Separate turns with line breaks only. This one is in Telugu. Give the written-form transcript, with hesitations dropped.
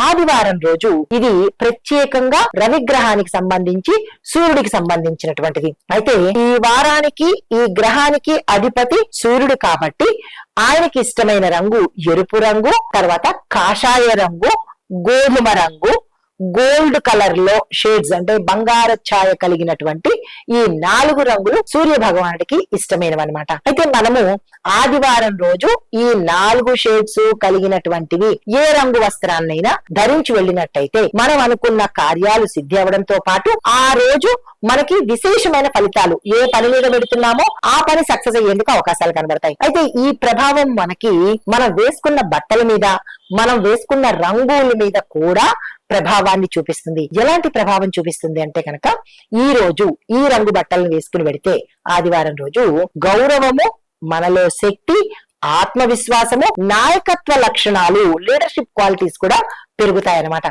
ఆదివారం రోజు ఇది ప్రత్యేకంగా రవిగ్రహానికి సంబంధించి సూర్యుడికి సంబంధించినటువంటిది. అయితే ఈ వారానికి ఈ గ్రహానికి అధిపతి సూర్యుడు కాబట్టి ఆయనకి ఇష్టమైన రంగు ఎరుపు రంగు, తర్వాత కాషాయ రంగు, గోధుమ రంగు, గోల్డ్ కలర్ లో షేడ్స్ అంటే బంగారు ఛాయ కలిగినటువంటి ఈ 4 రంగులు సూర్య భగవానుడికి ఇష్టమైనవన్నమాట. అయితే మనము ఆదివారం రోజు ఈ 4 షేడ్స్ కలిగినటువంటివి ఏ రంగు వస్త్రాన్నైనా ధరించి వెళ్ళినట్టయితే మనం అనుకున్న కార్యాలు సిద్ధి అవడంతో పాటు ఆ రోజు మనకి విశేషమైన ఫలితాలు, ఏ పని మీద పెడుతున్నామో ఆ పని సక్సెస్ అయ్యేందుకు అవకాశాలు కనబడతాయి. అయితే ఈ ప్రభావం మనకి మనం వేసుకున్న బట్టల మీద, మనం వేసుకున్న రంగుల మీద కూడా ప్రభావాన్ని చూపిస్తుంది. ఎలాంటి ప్రభావం చూపిస్తుంది అంటే కనుక ఈ రోజు ఈ రంగు బట్టలను వేసుకుని పెడితే ఆదివారం రోజు గౌరవము, మనలో శక్తి, ఆత్మవిశ్వాసము, నాయకత్వ లక్షణాలు, లీడర్షిప్ క్వాలిటీస్ కూడా పెరుగుతాయన్నమాట.